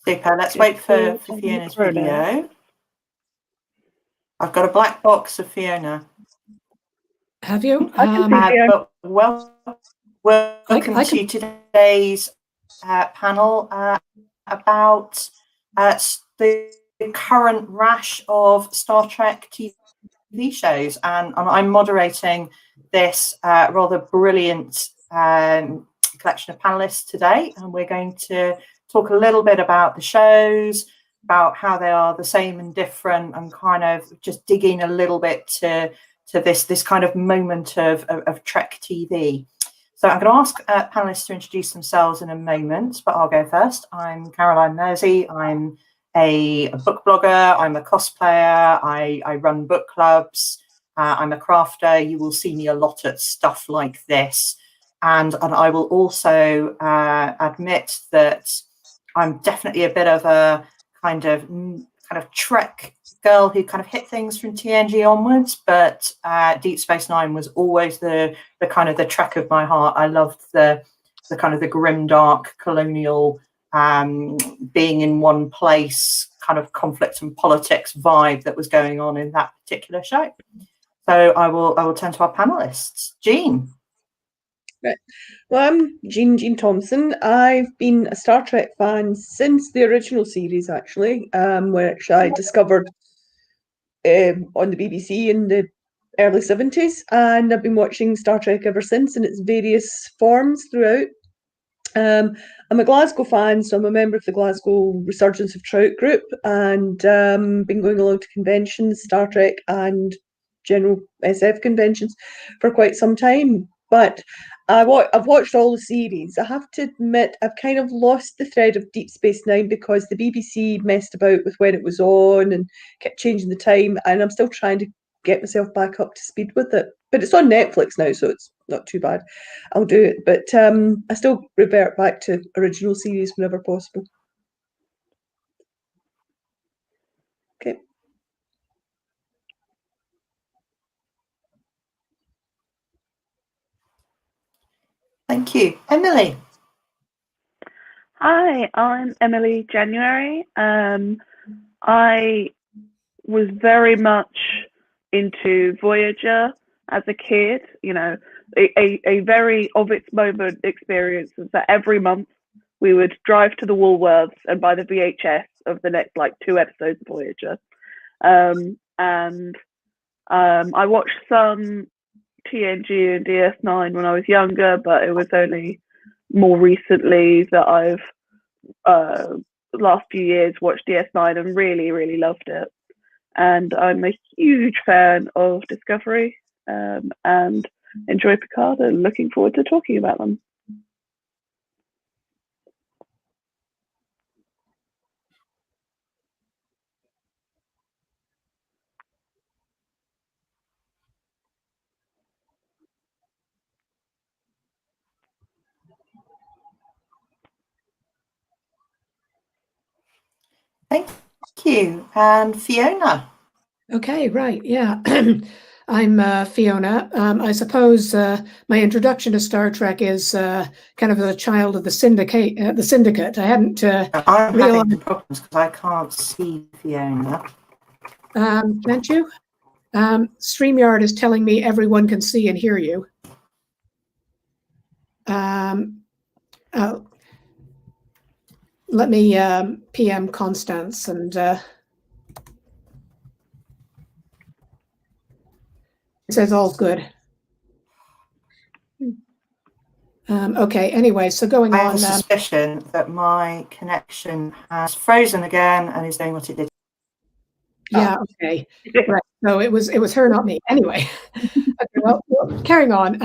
Super. Let's wait for Fiona's video. I've got a black box of Fiona. Have you? Welcome to today's panel about the current rash of Star Trek TV shows, and I'm moderating this rather brilliant collection of panelists today, and we're going to talk a little bit about the shows, about how they are the same and different, and kind of just digging a little bit to this kind of moment of Trek TV. So I'm going to ask panelists to introduce themselves in a moment, but I'll go first. I'm Caroline Mersey. I'm a book blogger. I'm a cosplayer. I run book clubs. I'm a crafter. You will see me a lot at stuff like this. And I will also admit that I'm definitely a bit of a kind of Trek girl who kind of hit things from TNG onwards, but Deep Space Nine was always the kind of the Trek of my heart. I loved the kind of the grim, dark colonial being in one place, kind of conflict and politics vibe that was going on in that particular show. So I will turn to our panelists. Jean. Right. Well, I'm Jean Thompson. I've been a Star Trek fan since the original series, actually, which I discovered on the BBC in the early 70s, and I've been watching Star Trek ever since in its various forms throughout. I'm a Glasgow fan, so I'm a member of the Glasgow Resurgence of Trout group, and been going along to conventions, Star Trek and general SF conventions for quite some time. But I've watched all the series. I have to admit, I've kind of lost the thread of Deep Space Nine because the BBC messed about with when it was on and kept changing the time, and I'm still trying to get myself back up to speed with it. But it's on Netflix now, so it's not too bad. I'll do it. But I still revert back to original series whenever possible. Okay. Thank you. Emily. Hi, I'm Emily January. I was very much into Voyager as a kid. You know, a very of its moment experience was that every month we would drive to the Woolworths and buy the VHS of the next 2 episodes of Voyager. I watched some TNG and DS9 when I was younger, but it was only more recently that I've last few years watched DS9 and really loved it. And I'm a huge fan of Discovery and enjoy Picard and looking forward to talking about them. Thank you. And Fiona. Okay, right. Yeah. I'm Fiona. I suppose my introduction to Star Trek is kind of a child of the Syndicate. I hadn't I'm having problems because I can't see Fiona. Can't you? StreamYard is telling me everyone can see and hear you. Let me PM Constance and it says all's good. Okay, anyway, so going on. I have a suspicion that my connection has frozen again and is doing what it did. Yeah, okay. Right. So it was her, not me. Anyway, okay, well, carrying on.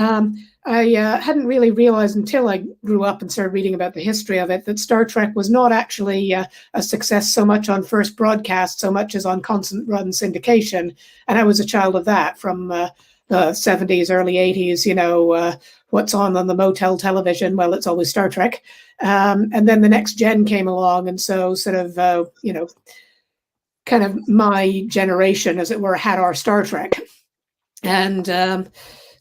I hadn't really realized until I grew up and started reading about the history of it that Star Trek was not actually a success so much on first broadcast, so much as on constant run syndication. And I was a child of that from the 70s, early 80s, you know, what's on the motel television? Well, it's always Star Trek. And then the next gen came along. And so sort of, you know, kind of my generation, as it were, had our Star Trek. And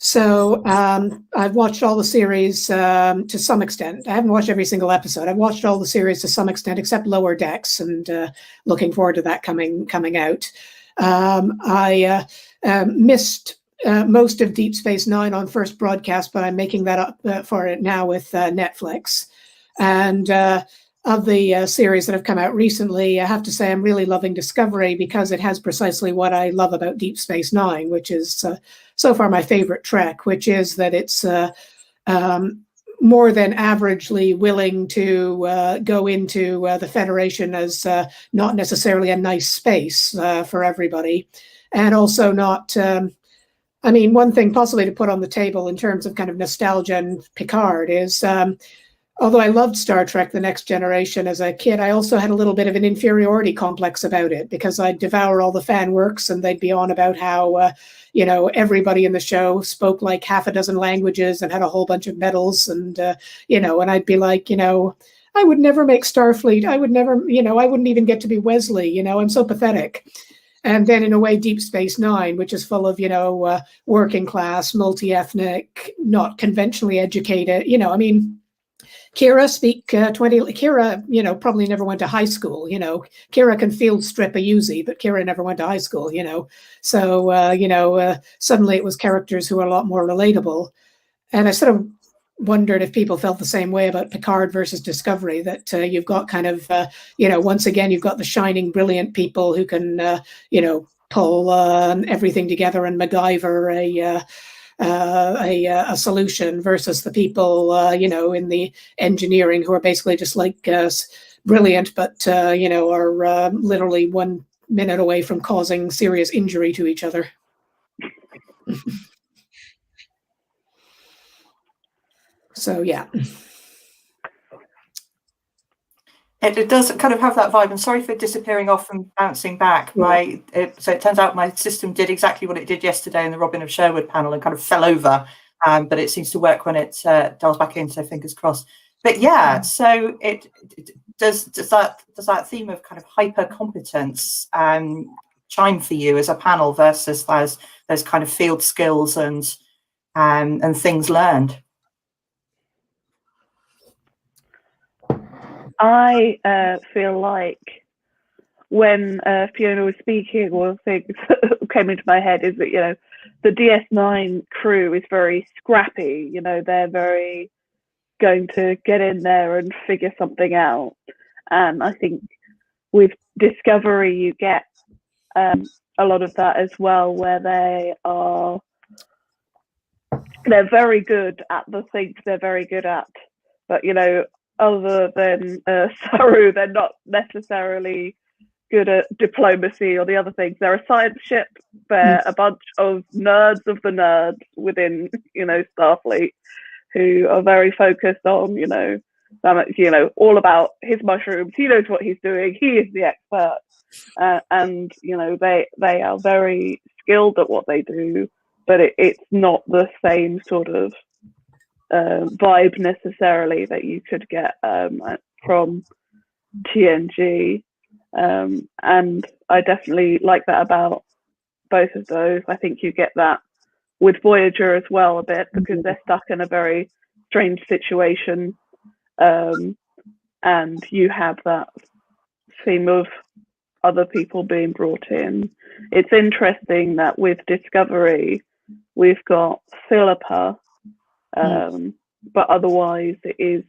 So I've watched all the series to some extent. I haven't watched every single episode. I've watched all the series to some extent, except Lower Decks, and looking forward to that coming out. I missed most of Deep Space Nine on first broadcast, but I'm making that up for it now with Netflix. And of the series that have come out recently, I have to say I'm really loving Discovery because it has precisely what I love about Deep Space Nine, which is so far my favorite Trek, which is that it's more than averagely willing to go into the Federation as not necessarily a nice space for everybody, and also not. I mean, one thing possibly to put on the table in terms of kind of nostalgia and Picard is, although I loved Star Trek The Next Generation as a kid, I also had a little bit of an inferiority complex about it because I'd devour all the fan works and they'd be on about how, everybody in the show spoke like half a dozen languages and had a whole bunch of medals. And, and I'd be like, I would never make Starfleet. I would never, I wouldn't even get to be Wesley. I'm so pathetic. And then in a way, Deep Space Nine, which is full of, working class, multi-ethnic, not conventionally educated, Kira Kira, probably never went to high school, Kira can field strip a Uzi, but Kira never went to high school, So, suddenly it was characters who are a lot more relatable. And I sort of wondered if people felt the same way about Picard versus Discovery, that you've got kind of, once again, you've got the shining, brilliant people who can, pull everything together and MacGyver a solution versus the people, in the engineering who are basically just like brilliant, but, are literally 1 minute away from causing serious injury to each other. So, yeah. It does kind of have that vibe. And sorry for disappearing off and bouncing back. So it turns out my system did exactly what it did yesterday in the Robin of Sherwood panel and kind of fell over. But it seems to work when it dials back in. So fingers crossed. But yeah, so it does that theme of kind of hyper competence chime for you as a panel versus those kind of field skills and things learned? I feel like when Fiona was speaking, one of the things that came into my head is that, the DS9 crew is very scrappy. They're very going to get in there and figure something out. And I think with Discovery, you get a lot of that as well, where they're very good at the things they're very good at. But, other than Saru, they're not necessarily good at diplomacy or the other things. They're a science ship. They're a bunch of nerds of the nerds within, Starfleet, who are very focused on, all about his mushrooms. He knows what he's doing. He is the expert. And, they are very skilled at what they do, but it's not the same sort of vibe necessarily that you could get from TNG, and I definitely like that about both of those. I think you get that with Voyager as well a bit, because they're stuck in a very strange situation, and you have that theme of other people being brought in. It's interesting that with Discovery we've got Philippa, but otherwise it is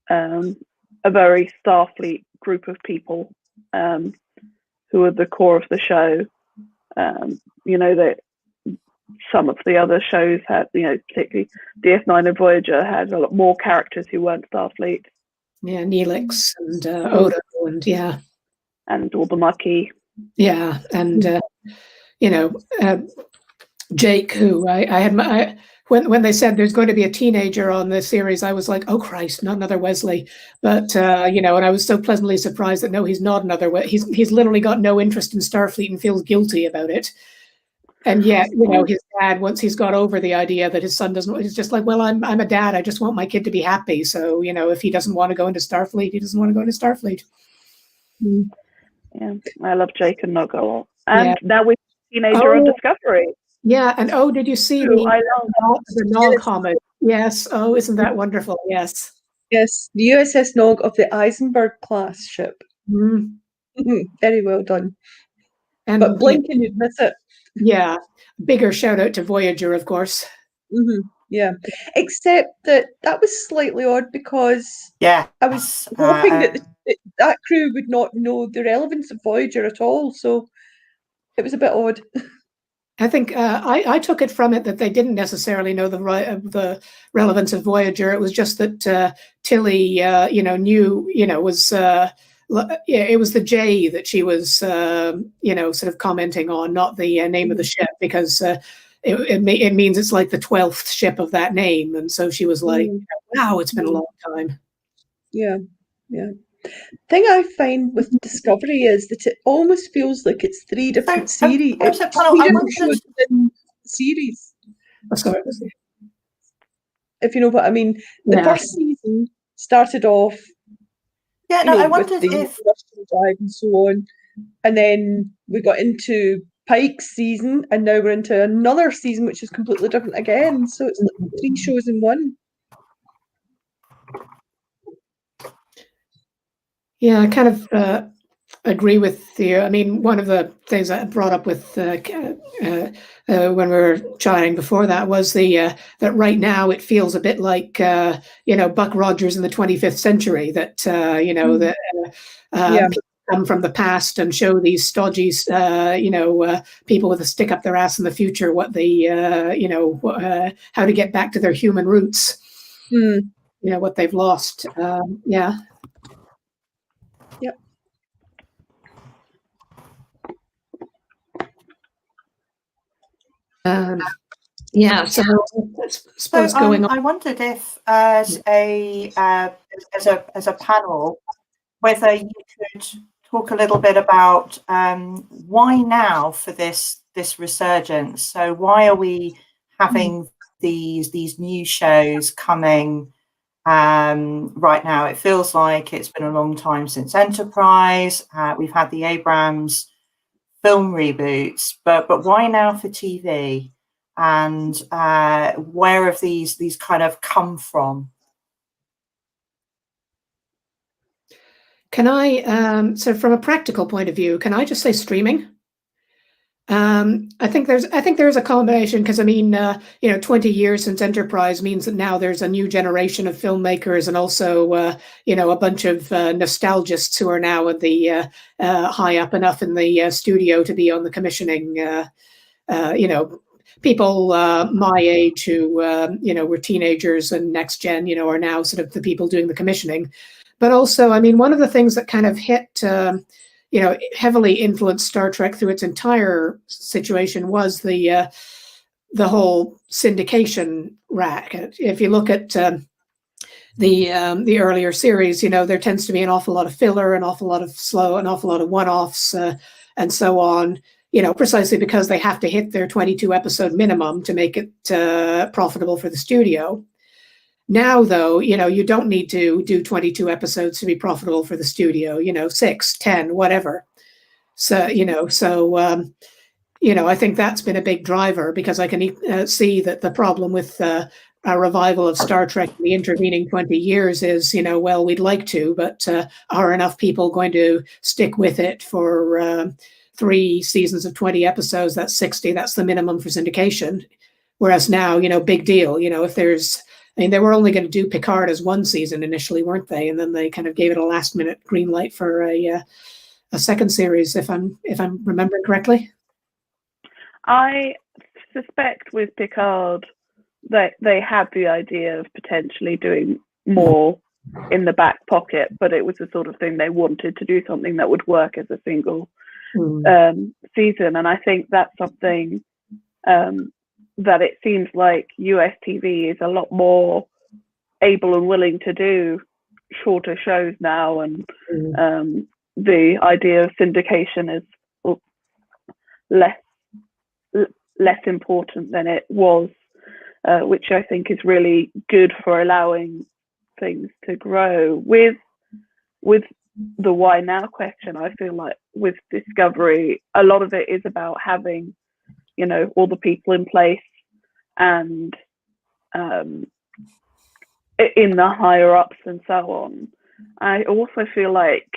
a very Starfleet group of people who are the core of the show. That some of the other shows had, particularly DS9 and Voyager, had a lot more characters who weren't Starfleet. Yeah, Neelix and Odo and all the Maquis. Yeah, and Jake, who I had when they said there's going to be a teenager on this series, I was like, oh Christ, not another Wesley. But and I was so pleasantly surprised that no, he's not another. He's literally got no interest in Starfleet and feels guilty about it. And yet, his dad, once he's got over the idea that his son doesn't, he's just like, well, I'm a dad. I just want my kid to be happy. So, if he doesn't want to go into Starfleet, he doesn't want to go into Starfleet. Yeah, I love Jake and Noggle. And now we're teenager on Discovery. Yeah, and oh, did you see Ooh, I love the Nog comet? Yes. Oh, isn't that wonderful? Yes. Yes, the USS Nog of the Eisenberg class ship. Mm. Very well done. And But blink and you'd miss it. yeah, bigger shout out to Voyager, of course. Yeah, except that was slightly odd because Yeah, I was hoping that that crew would not know the relevance of Voyager at all. So it was a bit odd. I think I took it from it that they didn't necessarily know the relevance of Voyager. It was just that Tilly, knew, was it was the J that she was, sort of commenting on, not the name of the ship, because it means it's like the 12th ship of that name, and so she was like, "Wow, it's been a long time." Yeah. Thing I find with Discovery is that it almost feels like it's three different series. I wondered, series. Oh, sorry. If you know what I mean. The first season started off I wondered with the if Russian drive and so on. And then we got into Pike's season, and now we're into another season which is completely different again. So it's like 3 shows in one. Yeah, I kind of agree with you. I mean, one of the things I brought up with when we were chatting before that was that right now it feels a bit like Buck Rogers in the 25th century. That people come from the past and show these stodgy people with a stick up their ass in the future what they how to get back to their human roots. What they've lost. Yeah. Yep. So what's going on? I wondered if, as a panel, whether you could talk a little bit about why now for this resurgence. So why are we having these new shows coming right now? It feels like it's been a long time since Enterprise. We've had the Abrams film reboots, but why now for TV? And where have these kind of come from? Can I, so from a practical point of view, can I just say streaming? I think there's a combination, because I mean, 20 years since Enterprise means that now there's a new generation of filmmakers, and also, a bunch of nostalgists who are now at the high up enough in the studio to be on the commissioning. People my age who were teenagers and next gen, are now sort of the people doing the commissioning. But also, I mean, one of the things that kind of hit, heavily influenced Star Trek through its entire situation was the whole syndication racket. If you look at the earlier series, there tends to be an awful lot of filler, an awful lot of slow, an awful lot of one-offs, and so on. Precisely because they have to hit their 22 episode minimum to make it profitable for the studio. Now, though, you don't need to do 22 episodes to be profitable for the studio, 6, 10, whatever. So, I think that's been a big driver, because I can see that the problem with a revival of Star Trek in the intervening 20 years is, well, we'd like to, but are enough people going to stick with it for 3 seasons of 20 episodes? That's 60. That's the minimum for syndication. Whereas now, big deal. If there's, they were only going to do Picard as 1 season initially, weren't they? And then they kind of gave it a last minute green light for a second series, if I'm remembering correctly. I suspect with Picard that they had the idea of potentially doing more in the back pocket, but it was the sort of thing they wanted to do, something that would work as a single season. And I think that's something that it seems like US TV is a lot more able and willing to do shorter shows now, and the idea of syndication is less important than it was, which I think is really good for allowing things to grow. With the why now question, I feel like with Discovery, a lot of it is about having you know, all the people in place and in the higher ups and so on. I also feel like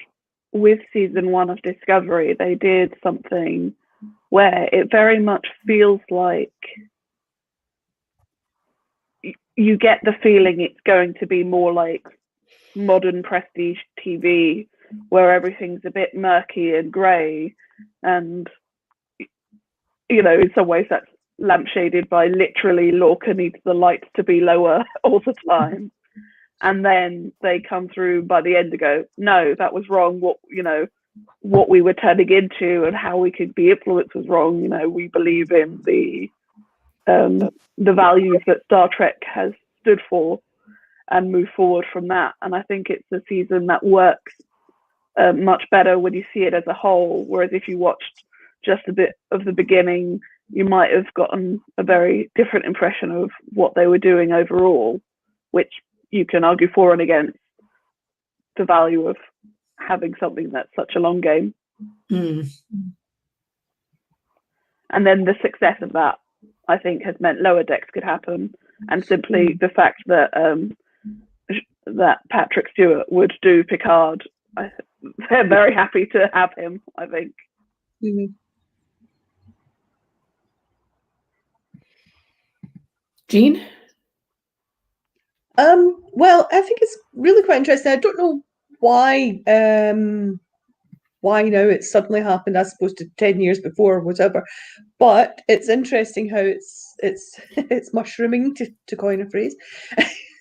with season 1 of Discovery, they did something where it very much feels like you get the feeling it's going to be more like modern prestige TV, where everything's a bit murky and grey, and, you know, in some ways that's lampshaded by literally Lorca needs the lights to be lower all the time. And then they come through by the end and go, no, that was wrong. What, you know, what we were turning into and how we could be influenced was wrong. You know, we believe in the values that Star Trek has stood for and move forward from that. And I think it's a season that works much better when you see it as a whole. Whereas if you watched just a bit of the beginning, you might have gotten a very different impression of what they were doing overall, which you can argue for and against the value of having something that's such a long game. Mm. And then the success of that, I think, has meant Lower Decks could happen, and simply the fact that that Patrick Stewart would do Picard, they're very happy to have him, I think. Mm-hmm. Jean? Well, I think it's really quite interesting. I don't know why now it's suddenly happened as opposed to 10 years before or whatever. But it's interesting how it's mushrooming, to coin a phrase.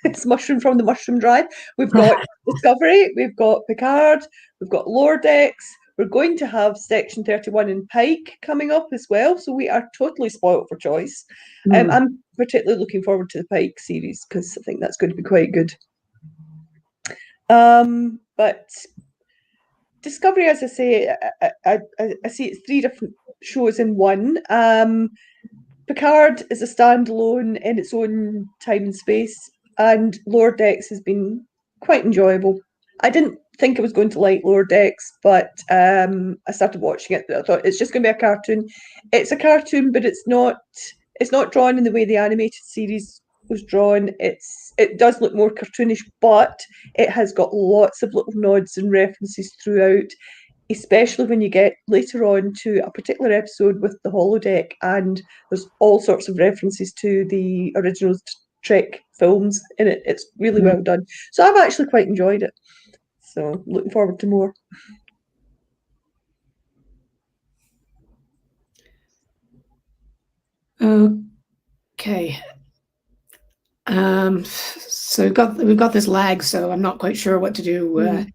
It's mushroom from the mushroom drive. We've got Discovery, we've got Picard, we've got Lower Decks. We're going to have Section 31 in Pike coming up as well, so we are totally spoilt for choice. I'm particularly looking forward to the Pike series because I think that's going to be quite good. But Discovery, as I say, I see it's 3 different shows in one. Picard is a standalone in its own time and space, and Lower Decks has been quite enjoyable. I didn't think I was going to like Lower Decks, but I started watching it. I thought it's just going to be a cartoon. It's a cartoon, but it's not drawn in the way the animated series was drawn. It does look more cartoonish, but it has got lots of little nods and references throughout, especially when you get later on to a particular episode with the holodeck, and there's all sorts of references to the original Trek films in it. It's really well done. So I've actually quite enjoyed it. So looking forward to more. Okay. So we've got this lag, so I'm not quite sure what to do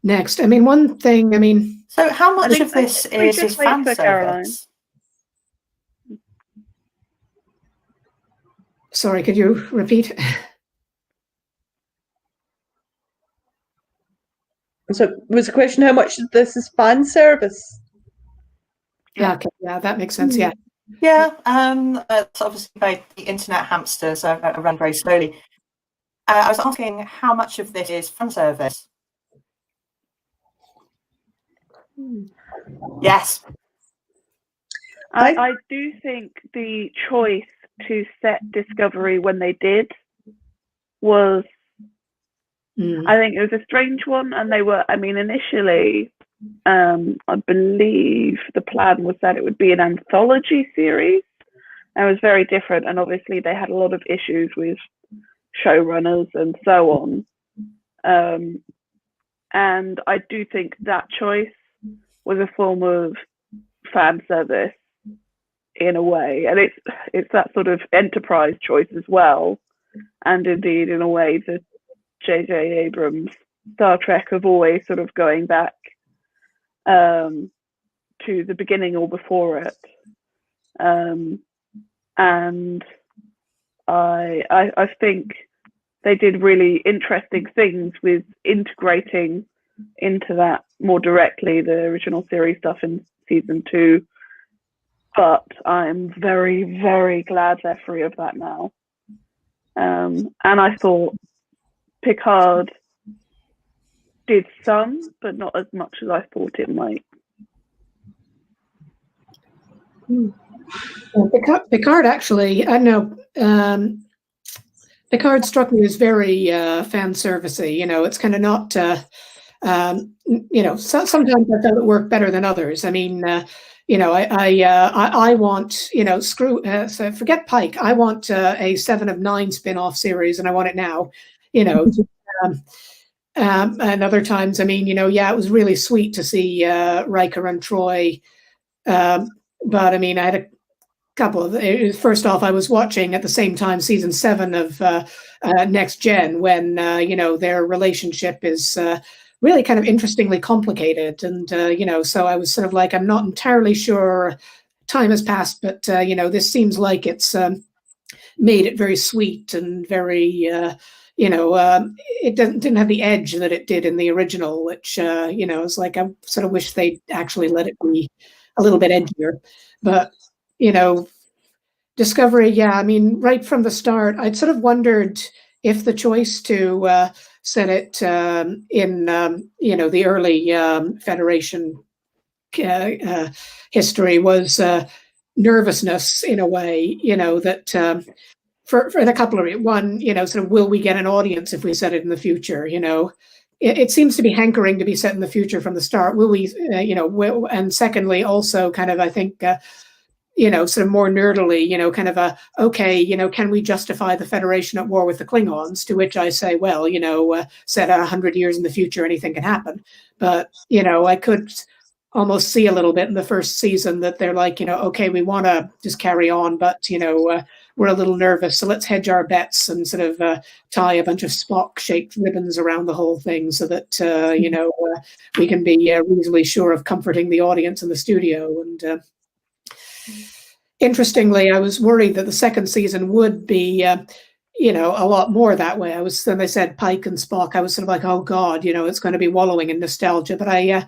next. I mean, one thing. I mean, so how much of this is fan service? Sorry, could you repeat? So was the question how much of this is fan service? Yeah, okay, yeah, that makes sense. Yeah. Yeah, it's obviously by the internet hamsters run very slowly. I was asking how much of this is fan service. Yes. I do think the choice to set Discovery when they did was, I think it was a strange one, and they were, I mean, initially, I believe the plan was that it would be an anthology series. It was very different, and obviously they had a lot of issues with showrunners and so on. And I do think that choice was a form of fan service in a way, and it's that sort of enterprise choice as well, and indeed in a way that J.J. Abrams' Star Trek have always sort of going back to the beginning or before it, and I think they did really interesting things with integrating into that more directly the original series stuff in season 2. But I'm very, very glad they're free of that now. And I thought Picard did some, but not as much as I thought it might. Picard actually, I know. Picard struck me as very fan servicey. It's kind of not. Sometimes I felt it worked better than others. I mean, I want, so forget Pike. I want a 7 of 9 spin-off series, and I want it now. And other times, I mean, it was really sweet to see Riker and Troy. But I mean, I had a couple of. First off, I was watching at the same time season 7 of Next Gen when their relationship is really kind of interestingly complicated, and so I was sort of like, I'm not entirely sure. Time has passed, but this seems like it's made it very sweet and very. It didn't have the edge that it did in the original, which it's like I sort of wish they'd actually let it be a little bit edgier, but. Discovery, yeah, I mean, right from the start, I'd sort of wondered if the choice to set it in, the early Federation history was nervousness in a way, that for a couple of reasons. One, sort of, will we get an audience if we set it in the future? It seems to be hankering to be set in the future from the start. Will we, and secondly, also kind of, I think, sort of more nerdily, kind of okay, can we justify the Federation at war with the Klingons? To which I say, well, set 100 years in the future, anything can happen. But, I could almost see a little bit in the first season that they're like, okay, we want to just carry on, but, we're a little nervous, so let's hedge our bets and sort of tie a bunch of Spock-shaped ribbons around the whole thing so that, we can be reasonably sure of comforting the audience in the studio. And interestingly, I was worried that the second season would be, a lot more that way. Then they said Pike and Spock. I was sort of like, oh God, it's going to be wallowing in nostalgia. But I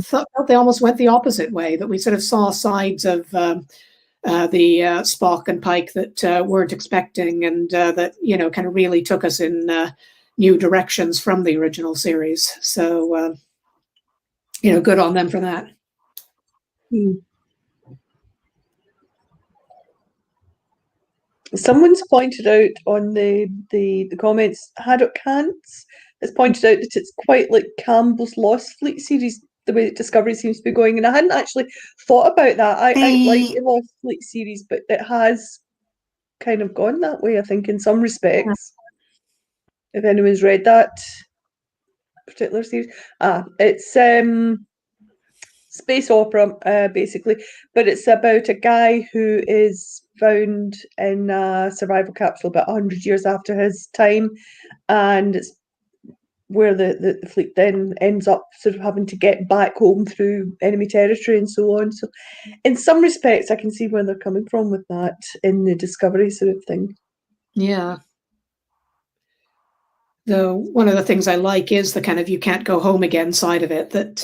thought they almost went the opposite way, that we sort of saw sides of the Spock and Pike that weren't expecting, and that, kind of really took us in new directions from the original series. So, good on them for that. Someone's pointed out on the comments, Haddock Kantz has pointed out that it's quite like Campbell's Lost Fleet series, the way that Discovery seems to be going. And I hadn't actually thought about that. I like the Lost Fleet series, but it has kind of gone that way, I think, in some respects. If anyone's read that particular series. It's space opera, basically, but it's about a guy who is found in a survival capsule about 100 years after his time, and it's where the fleet then ends up sort of having to get back home through enemy territory and so on. So in some respects, I can see where they're coming from with that in the Discovery sort of thing. Yeah. Though one of the things I like is the kind of you can't go home again side of it, that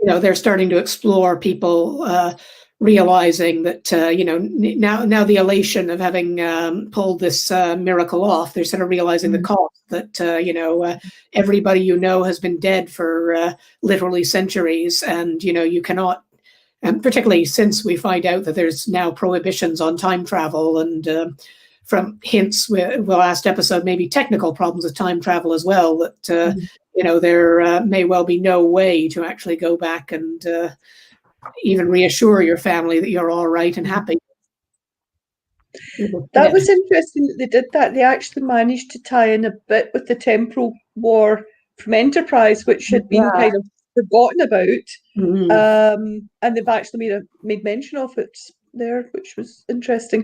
they're starting to explore people realizing that now the elation of having pulled this miracle off, they're sort of realizing the cost, that everybody has been dead for literally centuries, and you cannot, and particularly since we find out that there's now prohibitions on time travel, and from hints with the last episode, maybe technical problems with time travel as well, that there may well be no way to actually go back and even reassure your family that you're all right and happy. That was interesting that they did that. They actually managed to tie in a bit with the temporal war from Enterprise, which had been kind of forgotten about, and they've actually made mention of it there, which was interesting.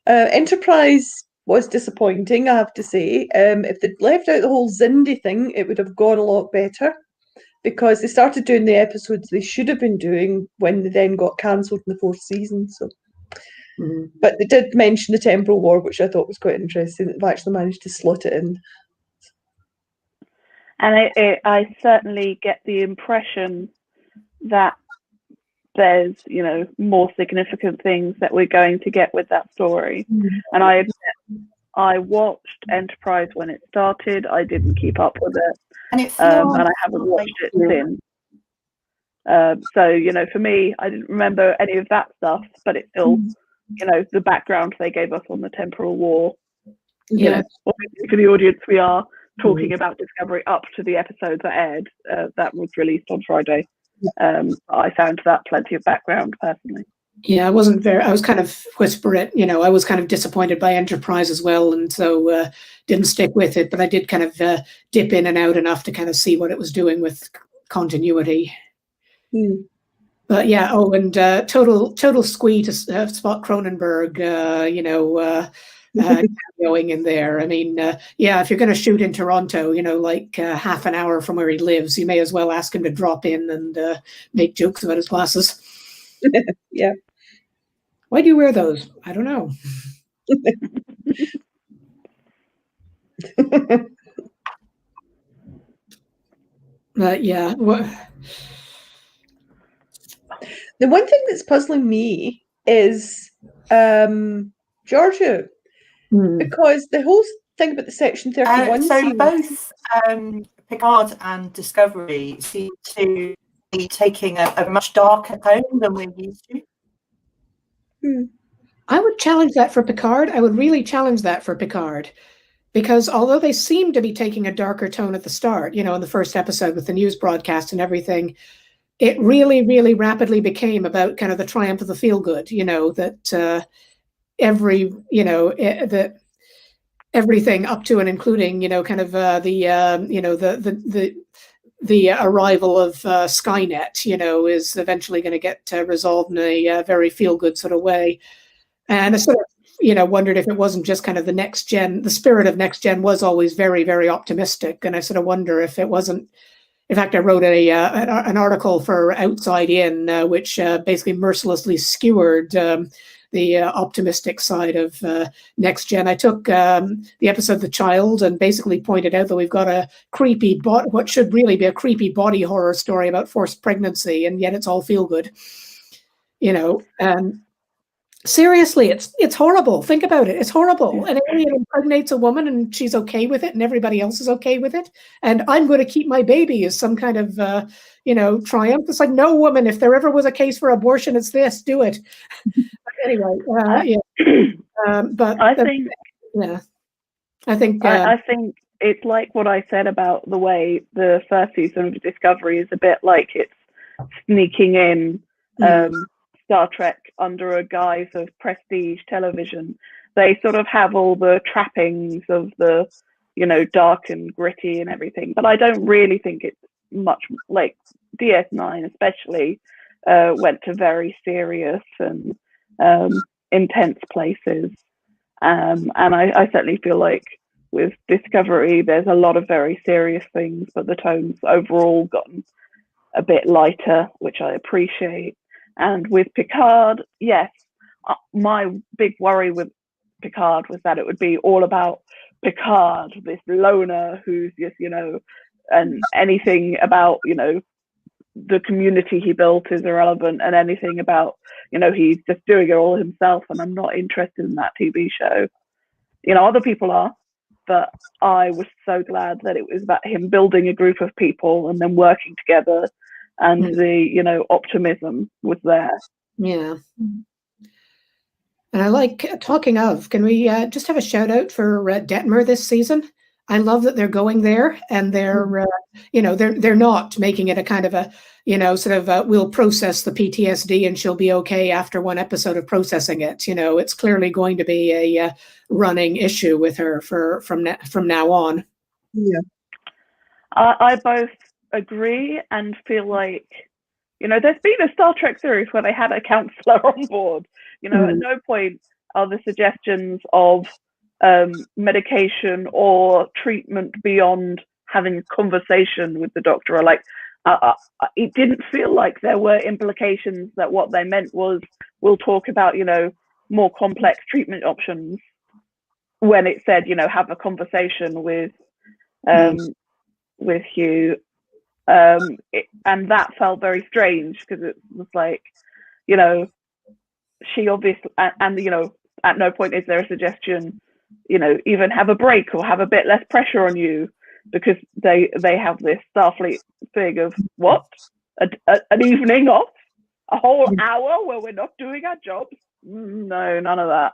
Enterprise was disappointing, I have to say. If they'd left out the whole Xindi thing, it would have gone a lot better, because they started doing the episodes they should have been doing when they then got cancelled in the 4th season. So, but they did mention the temporal war, which I thought was quite interesting. They've actually managed to slot it in. And I certainly get the impression that there's, more significant things that we're going to get with that story. And I admit, I watched Enterprise when it started. I didn't keep up with it. And it and I haven't watched it since. So, you know, for me, I didn't remember any of that stuff, but it's still, you know, the background they gave us on the temporal war. You know, obviously for the audience, we are talking about Discovery up to the episode that aired, that was released on Friday. I found that plenty of background personally. Yeah, I was kind of whispering, you know, I was kind of disappointed by Enterprise as well, and so didn't stick with it, but I did kind of dip in and out enough to kind of see what it was doing with continuity. But yeah, and total squee to spot Cronenberg, you know, going in there. I mean, yeah, if you're going to shoot in Toronto, you know, like half an hour from where he lives, you may as well ask him to drop in and make jokes about his glasses. Yeah. Why do you wear those? I don't know. Yeah. The one thing that's puzzling me is Georgiou, because the whole thing about the Section 31 so scene, both Picard and Discovery seem to be taking a much darker tone than we're used to. I would challenge that for Picard. I would really challenge that for Picard, because although they seem to be taking a darker tone at the start, you know, in the first episode with the news broadcast and everything, it really, really rapidly became about kind of the triumph of the feel good, you know, that everything up to and including, you know, kind of the arrival of Skynet, you know, is eventually going to get resolved in a very feel good sort of way. And I sort of, you know, wondered if it wasn't just kind of the next gen, the spirit of next gen was always very, very optimistic. And I sort of wonder if it wasn't. In fact, I wrote an article for Outside In, which basically mercilessly skewered the optimistic side of next gen. I took the episode The Child and basically pointed out that we've got a creepy, what should really be a creepy body horror story about forced pregnancy, and yet it's all feel good, you know. Seriously, it's horrible. Think about it. It's horrible. An alien impregnates a woman and she's okay with it and everybody else is okay with it. And I'm going to keep my baby as some kind of, you know, triumph. It's like, no, woman, if there ever was a case for abortion, it's this, do it. Anyway, yeah. But I think, yeah, I think it's like what I said about the way the first season of Discovery is a bit like it's sneaking in Star Trek under a guise of prestige television. They sort of have all the trappings of the, you know, dark and gritty and everything, but I don't really think it's much like DS9 especially went to very serious and intense places, and I certainly feel like with Discovery there's a lot of very serious things, but the tone's overall gotten a bit lighter, which I appreciate. And with Picard, yes, my big worry with Picard was that it would be all about Picard, this loner who's just, you know, and anything about, you know, the community he built is irrelevant, and anything about, you know, he's just doing it all himself, and I'm not interested in that TV show. You know, other people are, but I was so glad that it was about him building a group of people and then working together. And the, you know, optimism was there. Yeah. And I like, talking of, can we just have a shout out for Detmer this season? I love that they're going there, and they're, you know, they're not making it a kind of a, you know, sort of we'll process the PTSD and she'll be okay after one episode of processing it. You know, it's clearly going to be a running issue with her from now on. Yeah. I both agree and feel like, you know, there's been a Star Trek series where they had a counselor on board. You know, at no point are the suggestions of medication or treatment beyond having a conversation with the doctor are like, it didn't feel like there were implications that what they meant was we'll talk about, you know, more complex treatment options, when it said, you know, have a conversation with Hugh. And that felt very strange, because it was like, you know, she obviously, and you know, at no point is there a suggestion, you know, even have a break or have a bit less pressure on you, because they have this Starfleet thing of what? an evening off, a whole hour where we're not doing our jobs. No, none of that.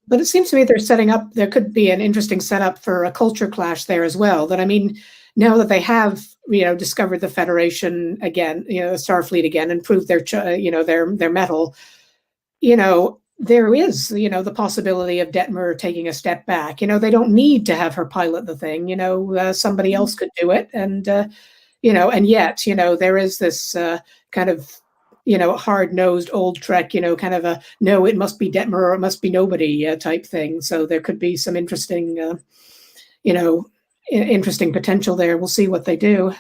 But it seems to me they're setting up, there could be an interesting setup for a culture clash there as well. That, I mean, now that they have, discovered the Federation again, the Starfleet again, and proved their, their mettle, there is, the possibility of Detmer taking a step back. They don't need to have her pilot the thing. Somebody else could do it, and and yet, there is this kind of, hard-nosed old Trek, kind of a no, it must be Detmer or it must be nobody type thing. So there could be some interesting, interesting potential there. We'll see what they do.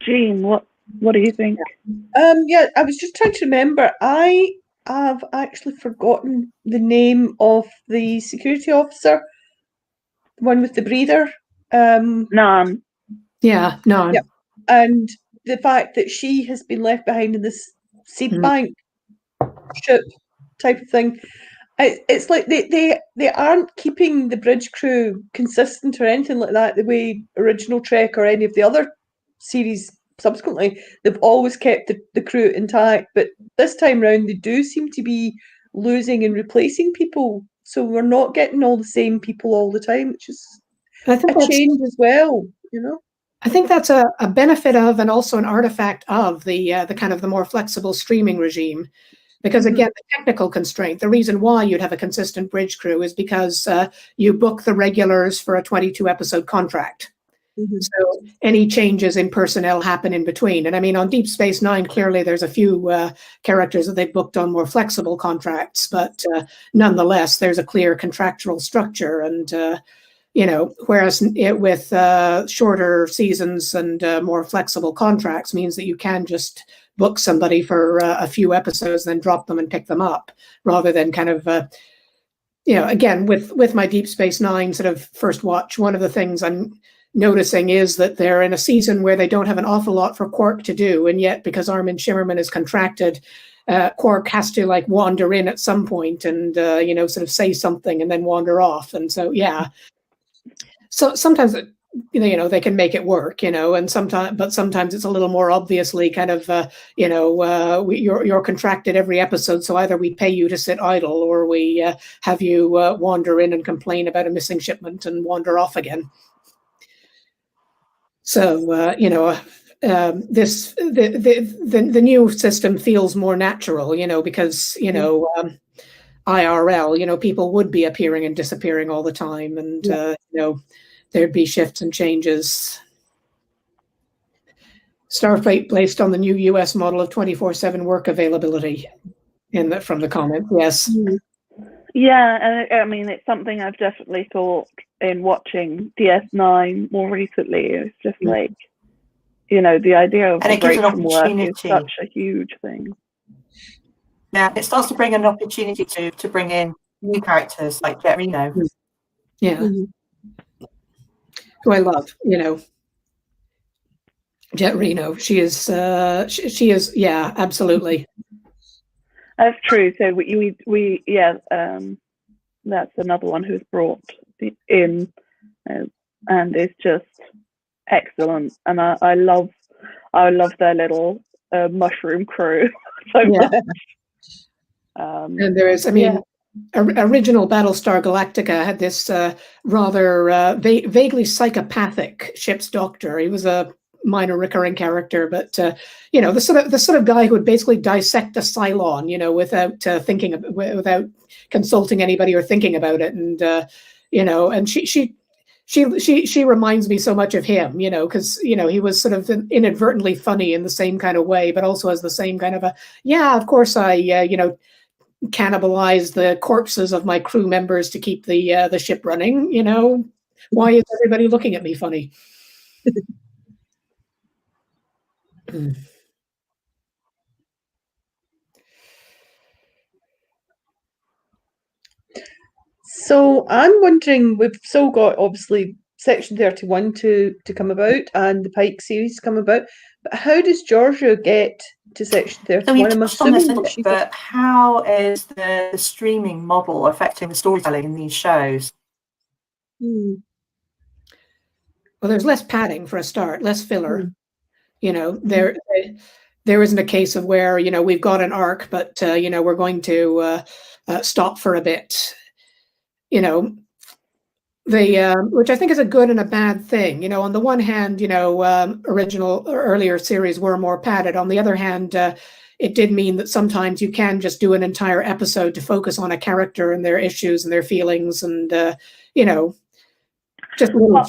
Jean, what do you think? Yeah, I was just trying to remember. I have actually forgotten the name of the security officer, the one with the breather. None. Yeah, no. Yeah. And the fact that she has been left behind in this seed bank ship type of thing. It's like they aren't keeping the bridge crew consistent or anything like that, the way original Trek or any of the other series subsequently. They've always kept the crew intact, but this time round they do seem to be losing and replacing people. So we're not getting all the same people all the time, which is a change as well, I think that's a benefit of, and also an artifact of, the kind of the more flexible streaming regime. Because again, the technical constraint, the reason why you'd have a consistent bridge crew is because you book the regulars for a 22-episode contract. So any changes in personnel happen in between. And I mean, on Deep Space Nine, clearly there's a few characters that they've booked on more flexible contracts, but nonetheless, there's a clear contractual structure. And, whereas with shorter seasons and more flexible contracts means that you can just book somebody for a few episodes, then drop them and pick them up, rather than kind of, again, with my Deep Space Nine sort of first watch, one of the things I'm noticing is that they're in a season where they don't have an awful lot for Quark to do, and yet because Armin Shimmerman is contracted, Quark has to like wander in at some point and sort of say something and then wander off. And so so sometimes they can make it work, and sometimes it's a little more obviously kind of you're contracted every episode, so either we pay you to sit idle or we have you wander in and complain about a missing shipment and wander off again. So the new system feels more natural, because IRL, people would be appearing and disappearing all the time, and there'd be shifts and changes. Starfleet based on the new US model of 24/7 work availability from the comment. Yes. Yeah, and I mean, it's something I've definitely thought in watching DS9 more recently. It's just like, the idea of a break from work is such a huge thing. Yeah, it starts to bring an opportunity to bring in new characters like Jet Reno. Yeah. Who I love, Jet Reno. She is, yeah, absolutely. That's true. So we that's another one who's brought in, and is just excellent. And I love their little mushroom crew so much. And there is, original Battlestar Galactica had this rather vaguely psychopathic ship's doctor. He was a minor recurring character, but the sort of guy who would basically dissect a Cylon, without consulting anybody or thinking about it, and and she reminds me so much of him, because he was sort of inadvertently funny in the same kind of way, but also has the same kind of of course I cannibalize the corpses of my crew members to keep the ship running. Why is everybody looking at me funny? So I'm wondering, we've still got obviously Section 31 to come about and the Pike series to come about, but how does Georgia get to Section 31? So you touched on this a little bit, but how is the streaming model affecting the storytelling in these shows? Mm. Well, there's less padding for a start, less filler. Mm. You know, there isn't a case of where, you know, we've got an arc, but, you know, we're going to stop for a bit. You know, which I think is a good and a bad thing. You know, on the one hand, you know, original or earlier series were more padded. On the other hand, it did mean that sometimes you can just do an entire episode to focus on a character and their issues and their feelings, and you know, just little.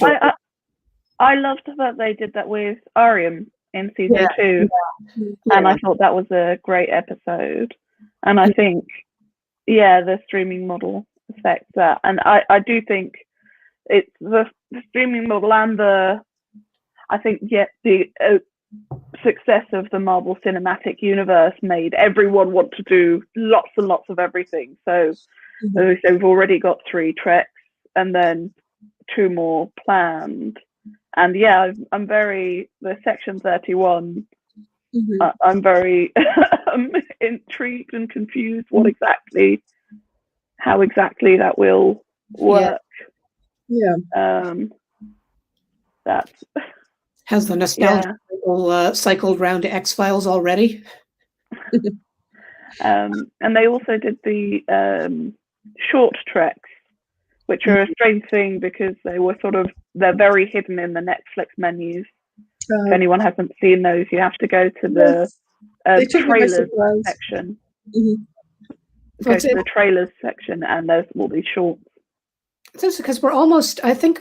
I loved that they did that with Ariam in season 2, Yeah. and I thought that was a great episode. And I think, the streaming model affects that, and I do think it's the streaming model and the success of the Marvel Cinematic Universe made everyone want to do lots and lots of everything. So, as we say, we've already got 3 treks and then 2 more planned. And I'm very, the Section 31, I'm very intrigued and confused how exactly that will work. That's Has the nostalgia cycled round to X-Files already? And they also did the short treks, which are a strange thing because they're very hidden in the Netflix menus. If anyone hasn't seen those, you have to go to the trailers section. Go to the trailers section, and there's all these shorts. It's because we're almost, I think,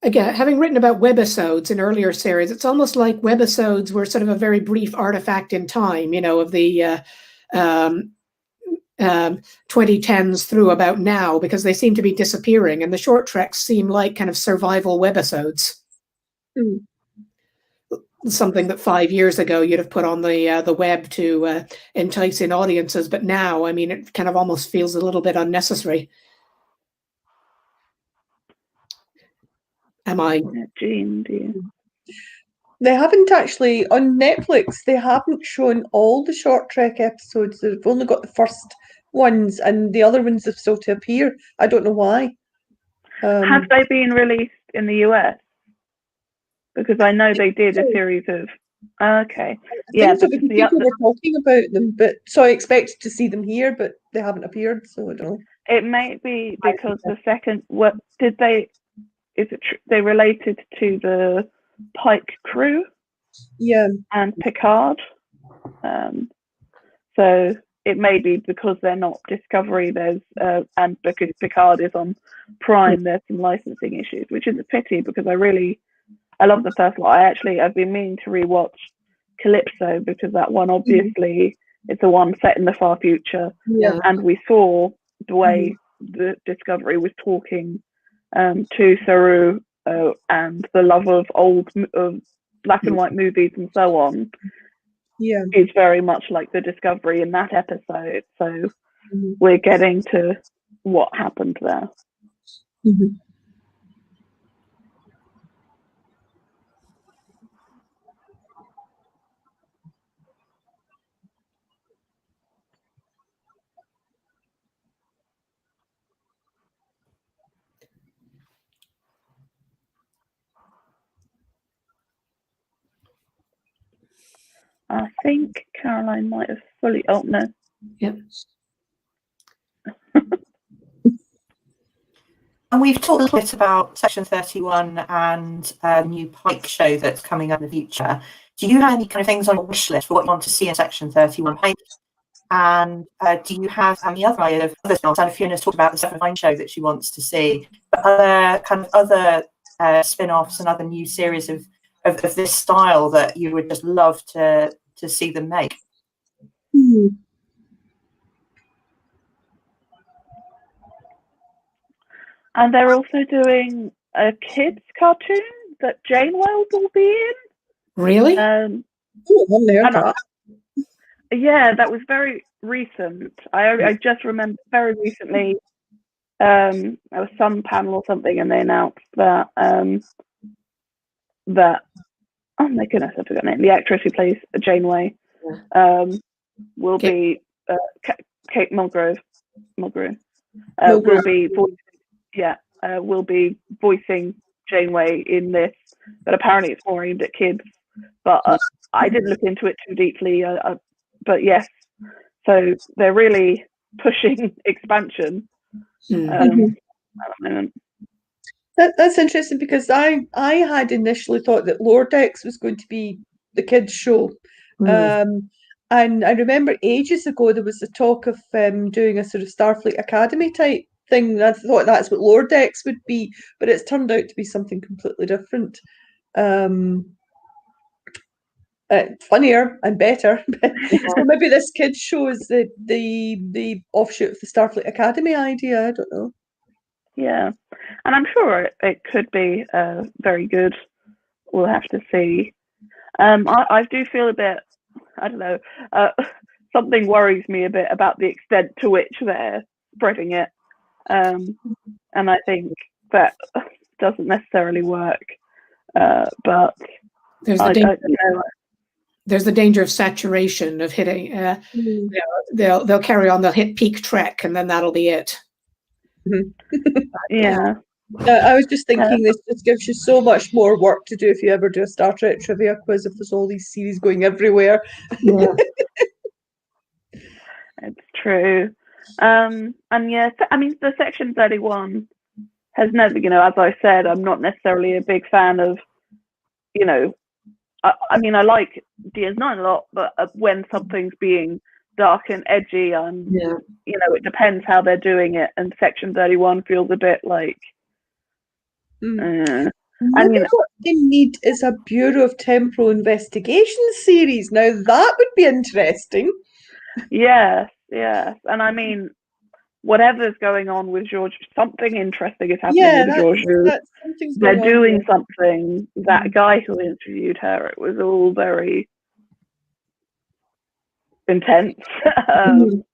again, having written about webisodes in earlier series, it's almost like webisodes were sort of a very brief artifact in time, you know, of the 2010s through about now, because they seem to be disappearing, and the short treks seem like kind of survival webisodes. Something that 5 years ago you'd have put on the web to entice in audiences, but now, I mean, it kind of almost feels a little bit unnecessary. Am I? Jean, do you? They haven't actually, on Netflix, they haven't shown all the short trek episodes. They've only got the first ones, and the other ones have still to appear. I don't know why. Have they been released in the US? Because I know they did a series of. Okay. I think so, because people were talking about them, but so I expected to see them here, but they haven't appeared, so I don't know. It may be because the second. What did they? Is it they related to the Pike crew? Yeah. And Picard. So it may be because they're not Discovery. There's and because Picard is on Prime, there's some licensing issues, which is a pity because I love the first one. I've been meaning to rewatch Calypso because that one obviously is the one set in the far future, and we saw the way the Discovery was talking to Saru and the love of old black and white movies and so on. Yeah, it's very much like the Discovery in that episode. So we're getting to what happened there. I think Caroline might have fully. Oh no. Yep. And we've talked a little bit about Section 31 and a new Pike show that's coming up in the future. Do you have any kind of things on your wish list for what you want to see in Section 31 Pike? And do you have any other idea of other spin-offs? And Fiona's talked about the 7 of 9 show that she wants to see, but other spin-offs and other new series of this style that you would just love to see them make? And they're also doing a kids cartoon that Jane Wilde will be in. Really? Yeah, that was very recent. I just remember very recently there was some panel or something, and they announced that oh my goodness, I forgot her name. The actress who plays Janeway will be Kate Mulgrew. Will be voicing, will be voicing Janeway in this, but apparently it's more aimed at kids. But I didn't look into it too deeply. But yes, so they're really pushing expansion at the moment. That's interesting, because I had initially thought that Lower Decks was going to be the kids' show. And I remember ages ago there was a talk of doing a sort of Starfleet Academy type thing. And I thought that's what Lower Decks would be, but it's turned out to be something completely different. Funnier and better. So maybe this kids' show is the offshoot of the Starfleet Academy idea. I don't know. Yeah, and I'm sure it could be very good. We'll have to see. I do feel a bit, I don't know, something worries me a bit about the extent to which they're spreading it. And I think that doesn't necessarily work. But there's the danger of saturation, of hitting. They'll carry on. They'll hit peak Trek, and then that'll be it. Yeah. I was just thinking this just gives you so much more work to do if you ever do a Star Trek trivia quiz, if there's all these series going everywhere. Yeah. It's true. And yeah, I mean, the Section 31 has never, as I said, I'm not necessarily a big fan of, I mean, I like DS9 a lot, but when something's being dark and edgy, it depends how they're doing it, and Section 31 feels a bit like Maybe what they need is a Bureau of Temporal Investigation series. Now that would be interesting. Yes, and I mean, whatever's going on with George, something interesting is happening with George. They're doing something. That guy who interviewed her, it was all very intense. And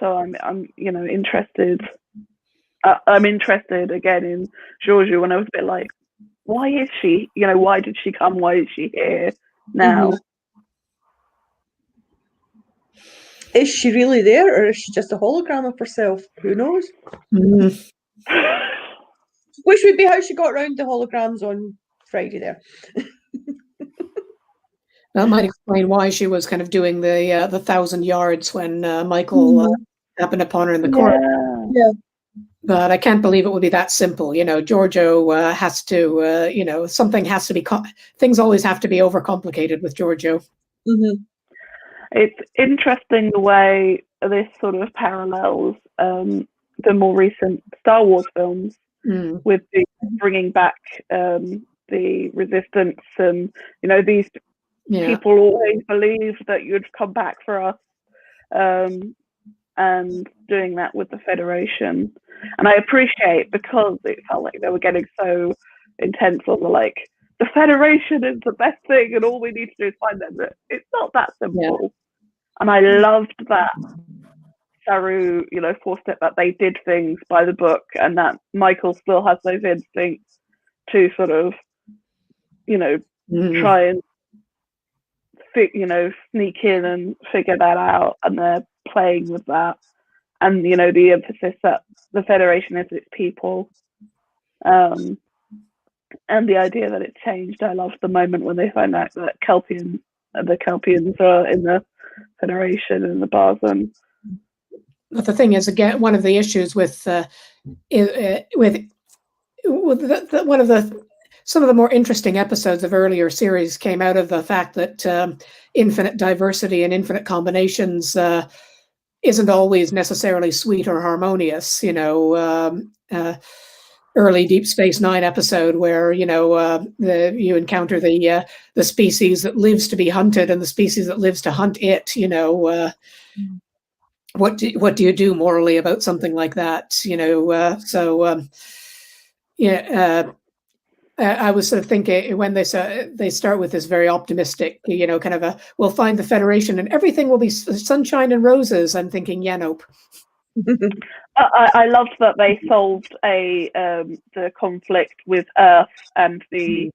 so I'm interested. I'm interested again in Georgiou, and I was a bit like, why is she? Why did she come? Why is she here now? Is she really there, or is she just a hologram of herself? Who knows? Which would be how she got around the holograms on Friday there. That might explain why she was kind of doing the 1,000 yards when Michael happened upon her in the corridor. Yeah. But I can't believe it would be that simple. Georgiou has to, something has to be, things always have to be overcomplicated with Georgiou. It's interesting the way this sort of parallels the more recent Star Wars films with the bringing back the Resistance, and these people always believed that you'd come back for us, and doing that with the Federation. And I appreciate, because it felt like they were getting so intense on the Federation is the best thing and all we need to do is find them. It's not that simple. And I loved that Saru, forced it, that they did things by the book, and that Michael still has those instincts to sort of, try and sneak in and figure that out, and they're playing with that. And the emphasis that the Federation is its people, and the idea that it changed. I loved the moment when they find out that the Kelpians are in the Federation and the Barzan. But the thing is, again, one of the issues with some of the more interesting episodes of earlier series came out of the fact that infinite diversity and infinite combinations isn't always necessarily sweet or harmonious. Early Deep Space Nine episode where you encounter the species that lives to be hunted and the species that lives to hunt it. What do you do morally about something like that? I was sort of thinking when they start with this very optimistic, kind of we'll find the Federation and everything will be sunshine and roses. I'm thinking, nope. I loved that they solved the conflict with Earth and the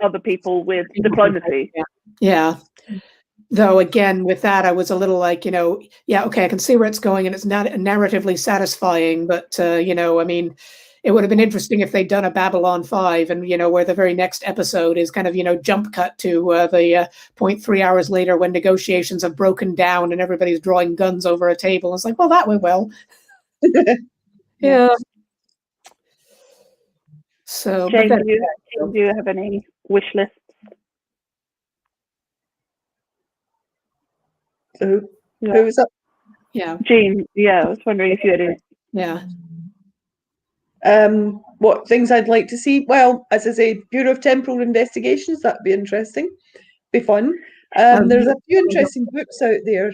other people with diplomacy. Yeah. Though again, with that, I was a little like, yeah, okay, I can see where it's going, and it's not narratively satisfying. But I mean, it would have been interesting if they'd done a Babylon 5, and where the very next episode is kind of jump cut to the 0.3 hours later when negotiations have broken down and everybody's drawing guns over a table. It's like, well, that went well. Yeah. So, Jane, do you have any wish lists? So, who was that? Yeah. Jean, I was wondering if you had any. Yeah. What things I'd like to see? Well, as I say, Bureau of Temporal Investigations, that'd be interesting. Be fun. There's a few interesting books out there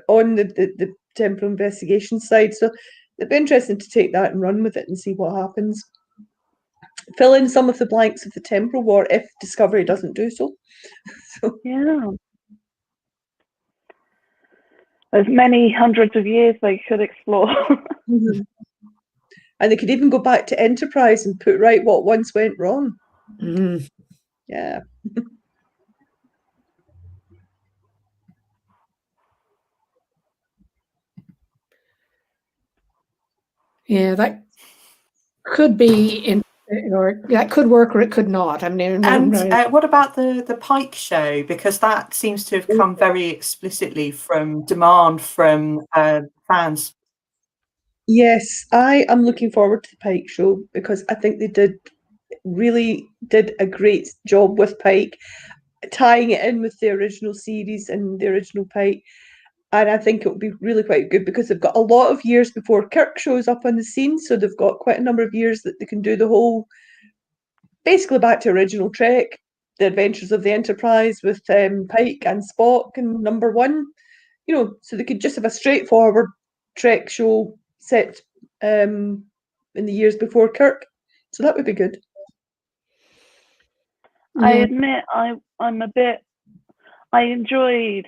on the temporal investigation side. So it'd be interesting to take that and run with it and see what happens. Fill in some of the blanks of the temporal war if Discovery doesn't do so. Yeah. There's many hundreds of years they could explore. Mm-hmm. And they could even go back to Enterprise and put right what once went wrong. Mm. Yeah. Yeah, that could be or that could work, or it could not. I mean, and what about the Pike show? Because that seems to have come very explicitly from demand from fans. Yes, I am looking forward to the Pike show because I think they really did a great job with Pike, tying it in with the original series and the original Pike. And I think it will be really quite good because they've got a lot of years before Kirk shows up on the scene. So they've got quite a number of years that they can do the whole, basically back to original Trek, the adventures of the Enterprise with Pike and Spock and Number One. So they could just have a straightforward Trek show set in the years before Kirk. So that would be good. I admit I'm a bit. I enjoyed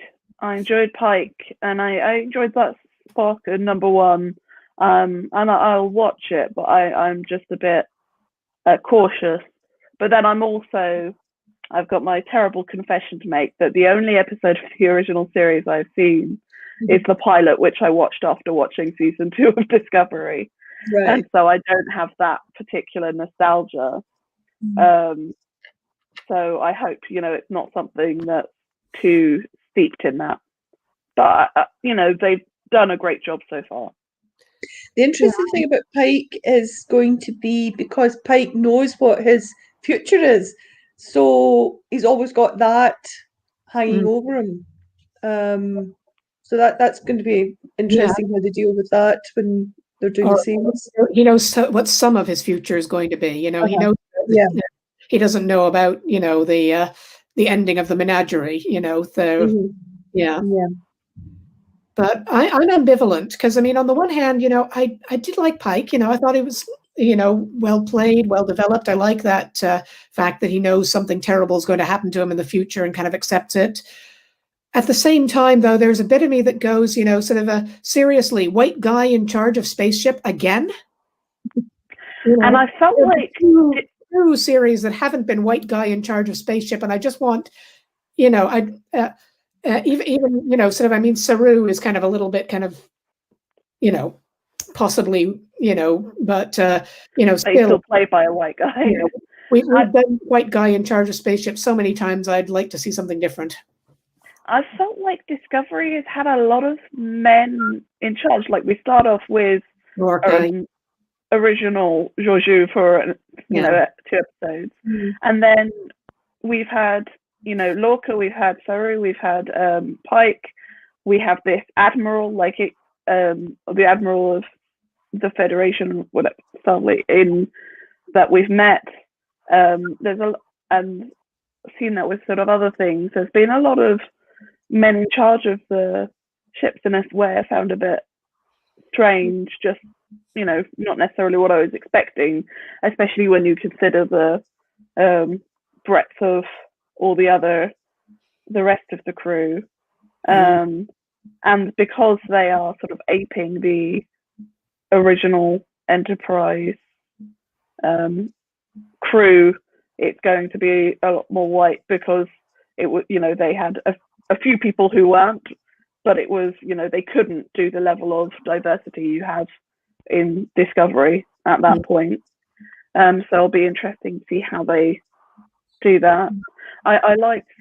Pike, and I enjoyed that Spock in Number One, and I'll watch it, but I'm just a bit cautious. But then I've got my terrible confession to make that the only episode of the original series I've seen is the pilot, which I watched after watching season 2 of Discovery. Right. And so I don't have that particular nostalgia. So I hope, it's not something that's too steeped in that. But, they've done a great job so far. The interesting thing about Pike is going to be because Pike knows what his future is. So he's always got that hanging over him. So that's going to be interesting how they deal with that when they're doing the series. He knows what some of his future is going to be. He knows. He doesn't know about the ending of the menagerie. Yeah. But I'm ambivalent because I mean, on the one hand, I did like Pike. I thought he was well played, well developed. I like that fact that he knows something terrible is going to happen to him in the future and kind of accepts it. At the same time, though, there's a bit of me that goes, sort of a seriously white guy in charge of spaceship again. And I felt like two series that haven't been white guy in charge of spaceship, and I just want, even sort of. I mean, Saru is kind of a little bit kind of, possibly, but still played by a white guy. We've done white guy in charge of spaceship so many times. I'd like to see something different. I felt like Discovery has had a lot of men in charge. Like we start off with original Georgiou for 2 episodes, and then we've had Lorca, we've had Saru, we've had Pike, we have this admiral, the admiral of the Federation, whatever, in that we've met. There's and seen that with sort of other things. There's been a lot of men in charge of the ships in a way I found a bit strange, just not necessarily what I was expecting, especially when you consider the breadth of all the rest of the crew, and because they are sort of aping the original Enterprise crew, it's going to be a lot more white because it was, you know, they had a few people who weren't, but it was, you know, they couldn't do the level of diversity you have in Discovery at that point. So it'll be interesting to see how they do that. I liked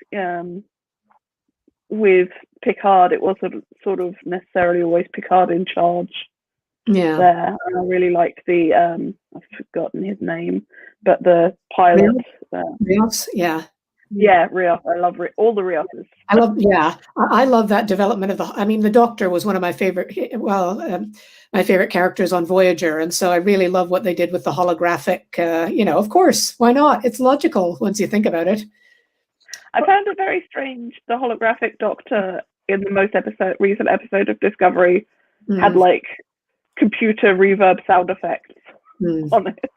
with Picard, it wasn't sort of necessarily always Picard in charge. Yeah. There, and I really liked the I've forgotten his name, but the pilot. Rios, yeah. Yeah, Rios. I love all the Rioses. I love that development of the Doctor was one of my favorite, my favorite characters on Voyager, and so I really love what they did with the holographic, of course, why not? It's logical once you think about it. I found it very strange, the holographic Doctor in the most recent episode of Discovery had like computer reverb sound effects on it.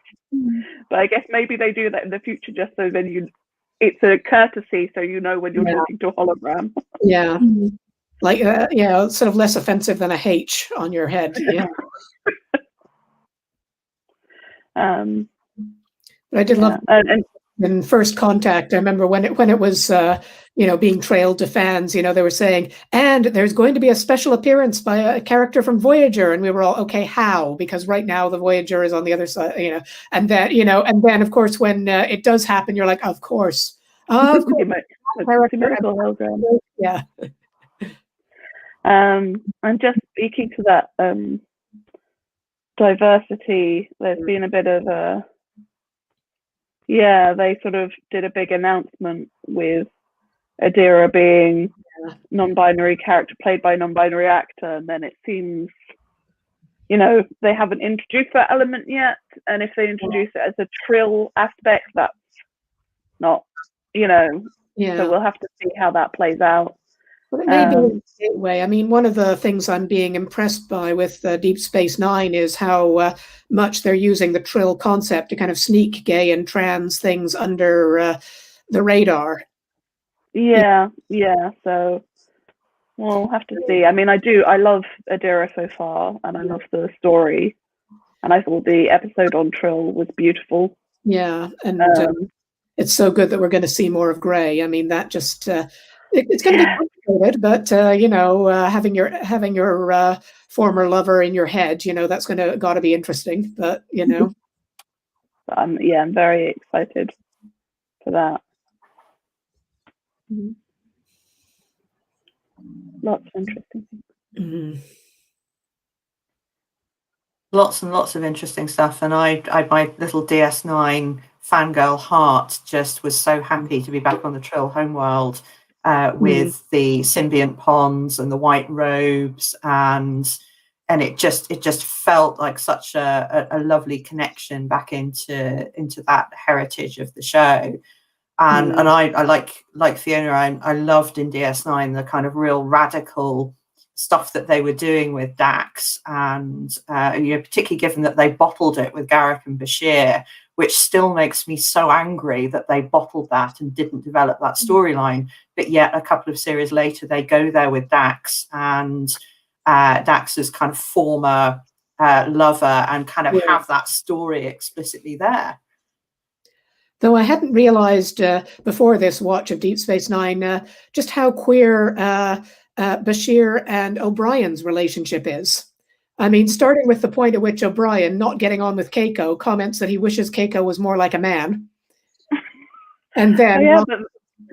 But I guess maybe they do that in the future just so then it's a courtesy, so you know when you're talking to a hologram. Yeah. Like, sort of less offensive than a H on your head. Yeah. But I did love in First Contact. I remember when it was, being trailed to fans, they were saying, and there's going to be a special appearance by a character from Voyager. And we were all, okay, how? Because right now the Voyager is on the other side, and then of course, when it does happen, you're like, of course. Yeah. And just speaking to that diversity, there's been a bit of they sort of did a big announcement with Adira being non-binary character played by a non-binary actor, and then it seems, they haven't introduced that element yet, and if they introduce it as a Trill aspect, that's not, so we'll have to see how that plays out. Well, it may be a gateway. I mean, one of the things I'm being impressed by with Deep Space Nine is how much they're using the Trill concept to kind of sneak gay and trans things under the radar. Yeah. So we'll have to see. I mean, I love Adira so far, and I love the story, and I thought the episode on Trill was beautiful. Yeah, and it's so good that we're going to see more of Gray. I mean, that just it's going to be complicated, but having your former lover in your head, that's got to be interesting. But I'm very excited for that. Lots of interesting things. Lots and lots of interesting stuff, and I my little DS9 fangirl heart just was so happy to be back on the Trill homeworld with the symbiont ponds and the white robes, and it just felt like such a lovely connection back into that heritage of the show. And I like Fiona, I loved in DS9 the kind of real radical stuff that they were doing with Dax, and particularly given that they bottled it with Garak and Bashir, which still makes me so angry that they bottled that and didn't develop that storyline. But yet a couple of series later, they go there with Dax and Dax's kind of former lover, and kind of have that story explicitly there. Though I hadn't realized before this watch of Deep Space Nine just how queer Bashir and O'Brien's relationship is. I mean, starting with the point at which O'Brien, not getting on with Keiko, comments that he wishes Keiko was more like a man. And then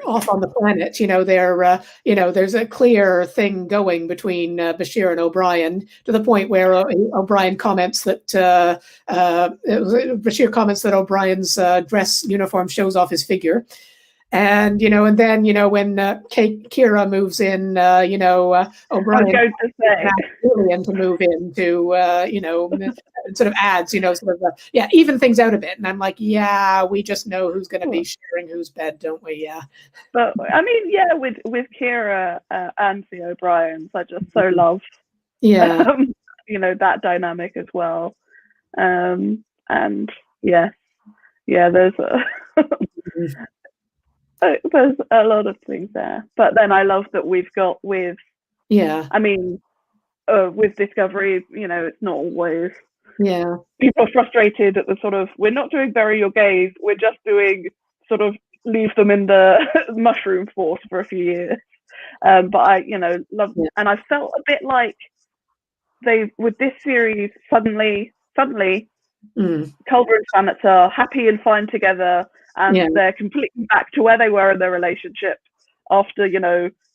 off on the planet, there's a clear thing going between Bashir and O'Brien, to the point where O'Brien comments that Bashir comments that O'Brien's dress uniform shows off his figure. And and then when Kira moves in, O'Brien Julian to move into, sort of adds, even things out a bit. And I'm like, we just know who's going to be sharing whose bed, don't we? Yeah. But I mean, with Kira and the O'Briens, I just so love, that dynamic as well. And there's there's a lot of things there, but then I love that we've got with Discovery, it's not always people are frustrated at the sort of, we're not doing bury your gays, we're just doing sort of leave them in the mushroom force for a few years. But I, love, and I felt a bit like with this series, suddenly Culber and Stamets are happy and fine together, and they're completely back to where they were in their relationship after,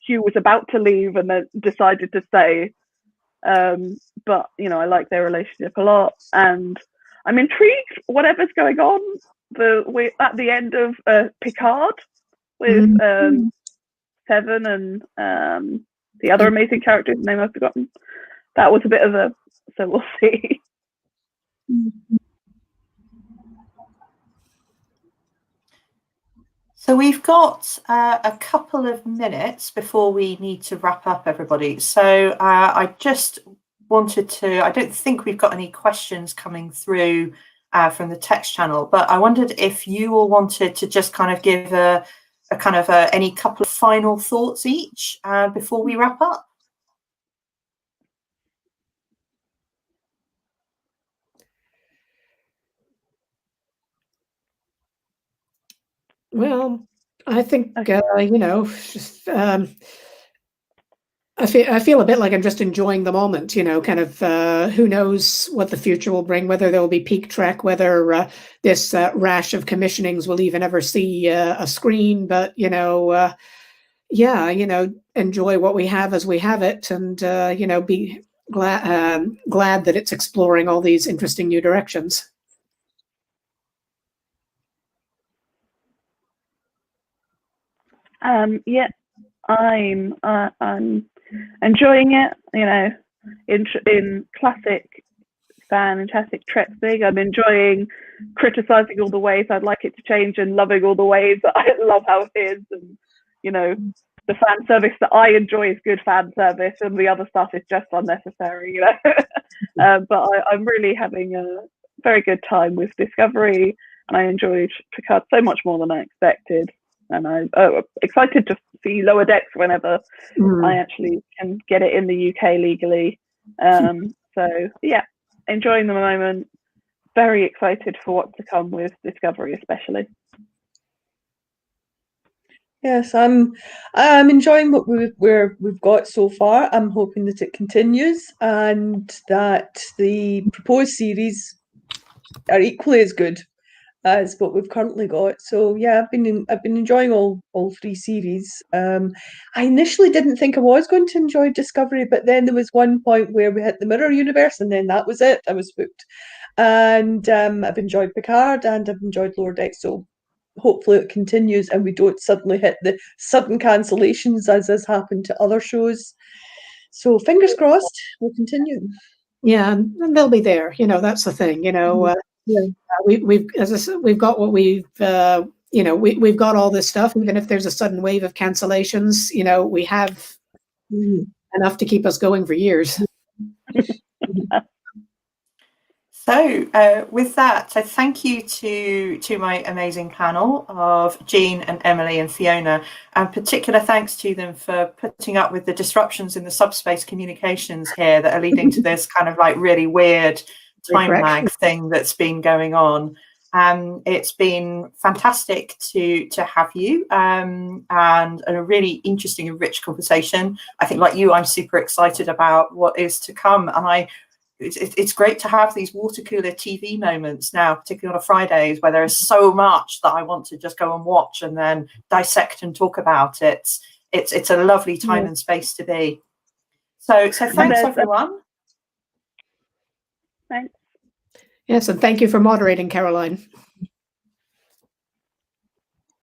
Hugh was about to leave and then decided to stay. But, I like their relationship a lot, and I'm intrigued whatever's going on at the end of Picard with Seven and the other amazing character's name I've forgotten. That was a bit of so we'll see. So we've got a couple of minutes before we need to wrap up, everybody. So I just wanted to, I don't think we've got any questions coming through from the text channel, but I wondered if you all wanted to just kind of give any couple of final thoughts each before we wrap up. Well, I think, just, I feel a bit like I'm just enjoying the moment, kind of who knows what the future will bring, whether there will be peak Trek, whether this rash of commissionings will even ever see a screen. But, enjoy what we have as we have it, and, be glad that it's exploring all these interesting new directions. I'm enjoying it. In classic fantastic Trek thing, I'm enjoying criticizing all the ways I'd like it to change and loving all the ways that I love how it is. And the fan service that I enjoy is good fan service, and the other stuff is just unnecessary. But I'm really having a very good time with Discovery, and I enjoyed Picard so much more than I expected. And I'm excited to see Lower Decks whenever I actually can get it in the UK legally. So yeah, enjoying the moment. Very excited for what's to come with Discovery, especially. Yes, I'm enjoying what we've got so far. I'm hoping that it continues and that the proposed series are equally as good as what we've currently got. So yeah, I've been enjoying all three series. I initially didn't think I was going to enjoy Discovery, but then there was one point where we hit the mirror universe, and then that was it. I was hooked, and I've enjoyed Picard and I've enjoyed Lower Decks. So hopefully it continues and we don't suddenly hit the sudden cancellations as has happened to other shows. So fingers crossed, we'll continue. Yeah, and they'll be there. That's the thing. We've as I said, we've got what we've we've got all this stuff. Even if there's a sudden wave of cancellations, we have enough to keep us going for years. So with that, so thank you to my amazing panel of Jean and Emily and Fiona, and particular thanks to them for putting up with the disruptions in the subspace communications here that are leading to this kind of like really weird time lag thing that's been going on. It's been fantastic to have you and a really interesting and rich conversation. I think like you, I'm super excited about what is to come, and it's great to have these water cooler TV moments now, particularly on Fridays, where there is so much that I want to just go and watch and then dissect and talk about it. It's a lovely time and space to be. So thanks everyone. Thanks. Yes, and thank you for moderating, Caroline.